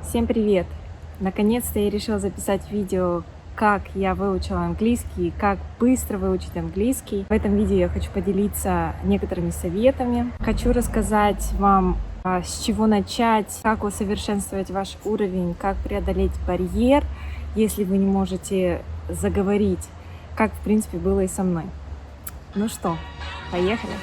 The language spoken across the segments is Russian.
Всем привет! Наконец-то я решила записать видео, как я выучила английский, как быстро выучить английский. В этом видео я хочу поделиться некоторыми советами. Хочу рассказать вам, с чего начать, как усовершенствовать ваш уровень, как преодолеть барьер, если вы не можете заговорить, как, в принципе, было и со мной. Ну что, поехали!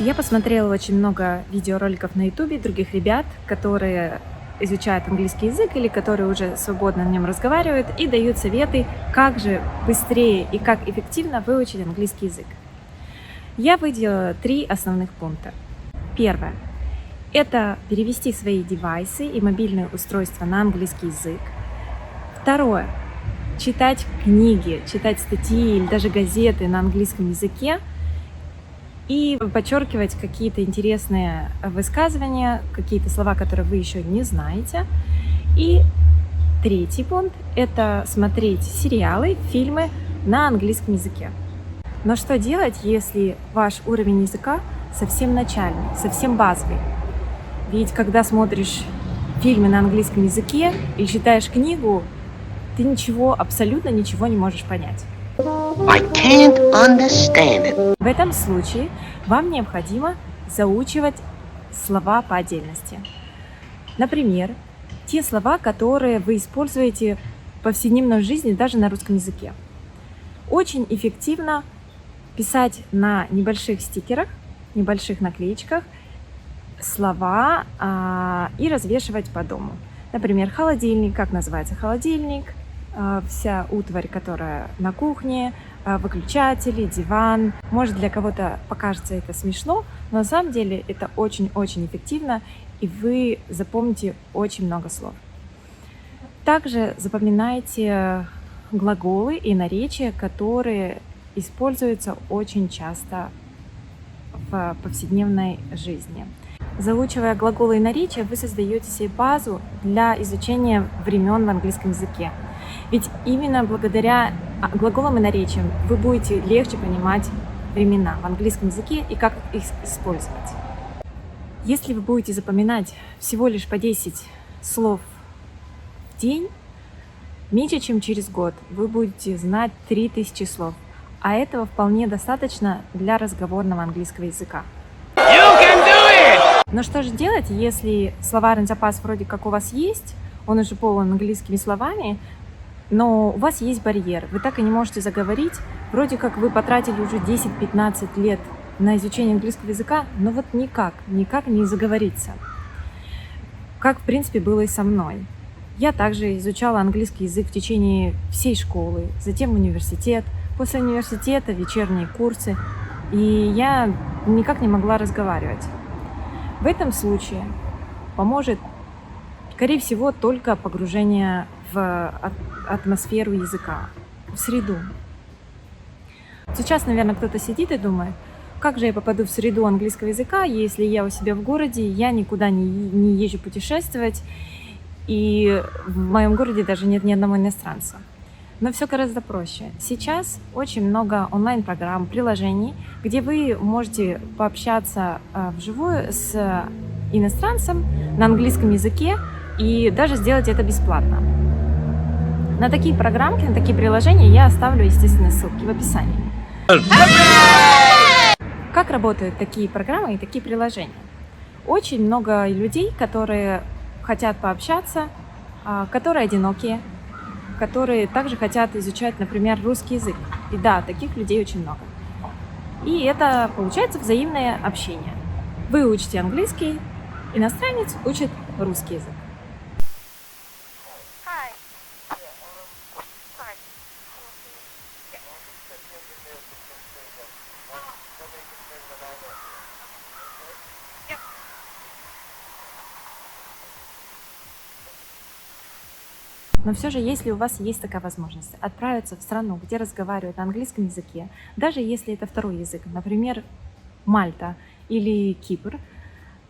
Я посмотрела очень много видеороликов на YouTube других ребят, которые изучают английский язык или которые уже свободно на нем разговаривают и дают советы, как же быстрее и как эффективно выучить английский язык. Я выделила 3 основных пункта. Первое – это перевести свои девайсы и мобильные устройства на английский язык. Второе – читать книги, читать статьи или даже газеты на английском языке, и подчеркивать какие-то интересные высказывания, какие-то слова, которые вы еще не знаете. И третий пункт – это смотреть сериалы, фильмы на английском языке. Но что делать, если ваш уровень языка совсем начальный, совсем базовый? Ведь когда смотришь фильмы на английском языке или читаешь книгу, ты абсолютно ничего не можешь понять. I can't understand it. В этом случае вам необходимо заучивать слова по отдельности. Например, те слова, которые вы используете в повседневной жизни даже на русском языке. Очень эффективно писать на небольших стикерах, небольших наклеечках слова и развешивать по дому. Например, холодильник, как называется холодильник, вся утварь, которая на кухне, выключатели, диван. Может, для кого-то покажется это смешно, но на самом деле это очень-очень эффективно, и вы запомните очень много слов. Также запоминайте глаголы и наречия, которые используются очень часто в повседневной жизни. Заучивая глаголы и наречия, вы создаете себе базу для изучения времен в английском языке. Ведь именно благодаря глаголам и наречиям вы будете легче понимать времена в английском языке и как их использовать. Если вы будете запоминать всего лишь по 10 слов в день, меньше чем через год вы будете знать 3000 слов, а этого вполне достаточно для разговорного английского языка. Но что же делать, если словарный запас вроде как у вас есть, он уже полон английскими словами, но у вас есть барьер, вы так и не можете заговорить, вроде как вы потратили уже 10-15 лет на изучение английского языка, но вот никак не заговориться. Как, в принципе, было и со мной. Я также изучала английский язык в течение всей школы, затем университет, после университета вечерние курсы, и я никак не могла разговаривать. В этом случае поможет, скорее всего, только погружение в атмосферу языка, в среду. Сейчас, наверное, кто-то сидит и думает, как же я попаду в среду английского языка, если я у себя в городе, я никуда не езжу путешествовать, и в моем городе даже нет ни одного иностранца. Но все гораздо проще. Сейчас очень много онлайн-программ, приложений, где вы можете пообщаться вживую с иностранцем на английском языке и даже сделать это бесплатно. На такие программки, на такие приложения я оставлю, естественно, ссылки в описании. Как работают такие программы и такие приложения? Очень много людей, которые хотят пообщаться, которые одинокие, которые также хотят изучать, например, русский язык. И да, таких людей очень много. И это получается взаимное общение. Вы учите английский, иностранец учит русский язык. Но все же, если у вас есть такая возможность отправиться в страну, где разговаривают на английском языке, даже если это второй язык, например, Мальта или Кипр,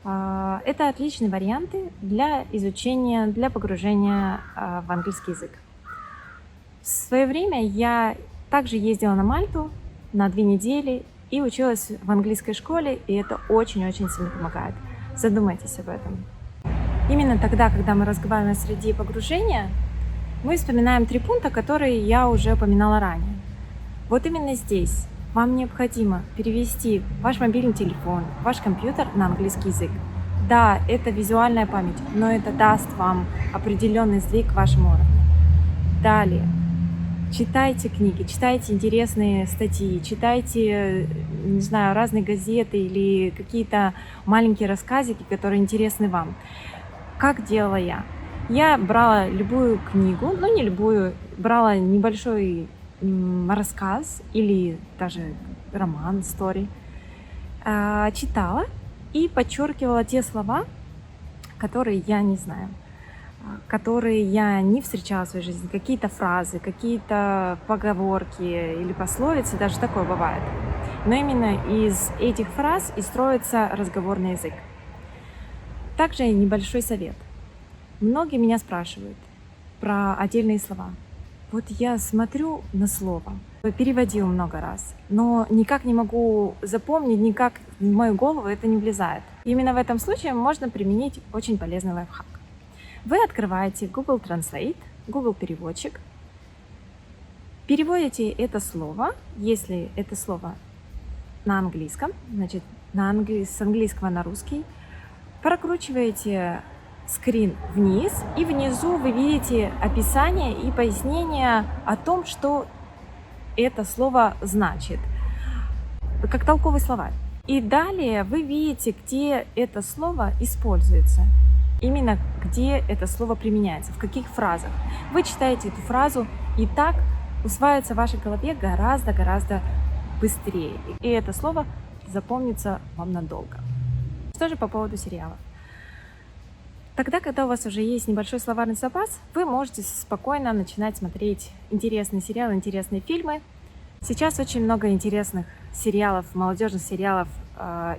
это отличные варианты для изучения, для погружения в английский язык. В свое время я также ездила на Мальту, на 2 недели и училась в английской школе, и это очень-очень сильно помогает. Задумайтесь об этом. Именно тогда, когда мы разговариваем о среде погружения, мы вспоминаем 3 пункта, которые я уже упоминала ранее. Вот именно здесь вам необходимо перевести ваш мобильный телефон, ваш компьютер на английский язык. Да, это визуальная память, но это даст вам определенный сдвиг к вашему уровню. Далее. Читайте книги, читайте интересные статьи, читайте, не знаю, разные газеты или какие-то маленькие рассказики, которые интересны вам. Как делала я? Я брала любую книгу, ну не любую, брала небольшой рассказ или даже роман, story, читала и подчеркивала те слова, которые я не знаю, которые я не встречала в своей жизни, какие-то фразы, какие-то поговорки или пословицы, даже такое бывает. Но именно из этих фраз и строится разговорный язык. Также небольшой совет. Многие меня спрашивают про отдельные слова. Вот я смотрю на слово, переводила много раз, но никак не могу запомнить, никак в мою голову это не влезает. Именно в этом случае можно применить очень полезный лайфхак. Вы открываете Google Translate, Google переводчик, переводите это слово, если это слово на английском, значит с английского на русский, прокручиваете скрин вниз, и внизу вы видите описание и пояснение о том, что это слово значит, как толковый словарь. И далее вы видите, где это слово используется, именно где это слово применяется, в каких фразах. Вы читаете эту фразу, и так усваивается в вашей голове гораздо быстрее. И это слово запомнится вам надолго. Что же по поводу сериалов? Тогда, когда у вас уже есть небольшой словарный запас, вы можете спокойно начинать смотреть интересные сериалы, интересные фильмы. Сейчас очень много интересных сериалов, молодежных сериалов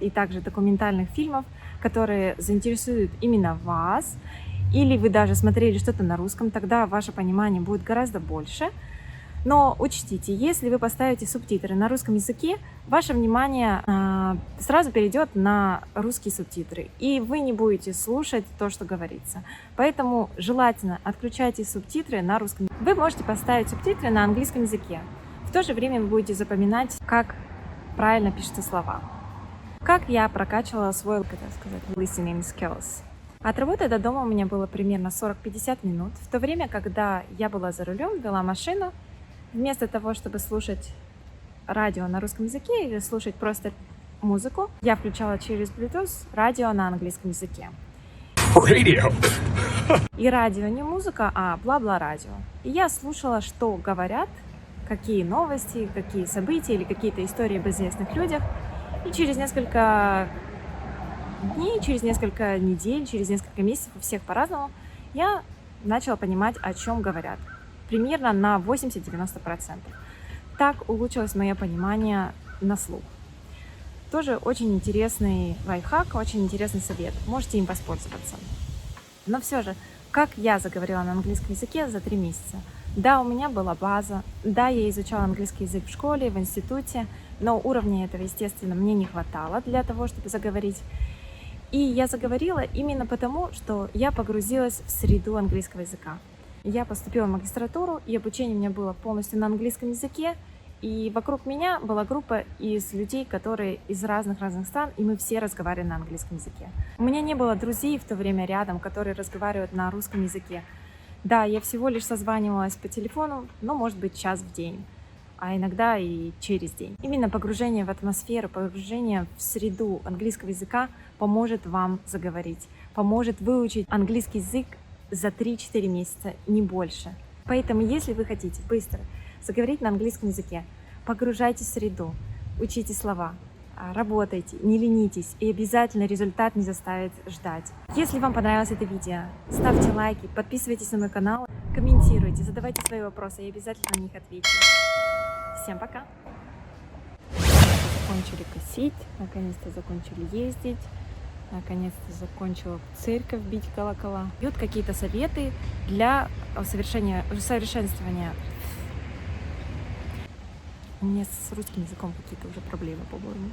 и также документальных фильмов, которые заинтересуют именно вас. Или вы даже смотрели что-то на русском, тогда ваше понимание будет гораздо больше. Но учтите, если вы поставите субтитры на русском языке, ваше внимание сразу перейдет на русские субтитры, и вы не будете слушать то, что говорится. Поэтому желательно отключайте субтитры на русском языке. Вы можете поставить субтитры на английском языке. В то же время вы будете запоминать, как правильно пишутся слова. Как я прокачивала свой, так сказать, listening skills. От работы до дома у меня было примерно 40-50 минут. В то время, когда я была за рулем, вела машину, вместо того, чтобы слушать радио на русском языке или слушать просто музыку, я включала через Bluetooth радио на английском языке. Radio. И радио не музыка, а бла-бла-радио. И я слушала, что говорят, какие новости, какие события или какие-то истории об известных людях. И через несколько дней, через несколько недель, через несколько месяцев, у всех по-разному, я начала понимать, о чем говорят. Примерно на 80-90%. Так улучшилось мое понимание на слух. Тоже очень интересный лайфхак, очень интересный совет. Можете им воспользоваться. Но все же, как я заговорила на английском языке за 3 месяца? Да, у меня была база, да, я изучала английский язык в школе, в институте, но уровня этого, естественно, мне не хватало для того, чтобы заговорить. И я заговорила именно потому, что я погрузилась в среду английского языка. Я поступила в магистратуру, и обучение у меня было полностью на английском языке. И вокруг меня была группа из людей, которые из разных стран, и мы все разговаривали на английском языке. У меня не было друзей в то время рядом, которые разговаривают на русском языке. Да, я всего лишь созванивалась по телефону, но, может быть, час в день, а иногда и через день. Именно погружение в атмосферу, погружение в среду английского языка поможет вам заговорить, поможет выучить английский язык за 3-4 месяца, не больше. Поэтому, если вы хотите быстро заговорить на английском языке, погружайтесь в среду, учите слова, работайте, не ленитесь, и обязательно результат не заставит ждать. Если вам понравилось это видео, ставьте лайки, подписывайтесь на мой канал, комментируйте, задавайте свои вопросы, я обязательно на них отвечу. Всем пока! Закончили косить, наконец-то закончили ездить. Наконец-то закончила в церковь бить колокола. Дают какие-то советы для усовершенствования У меня с русским языком какие-то уже проблемы, по-моему.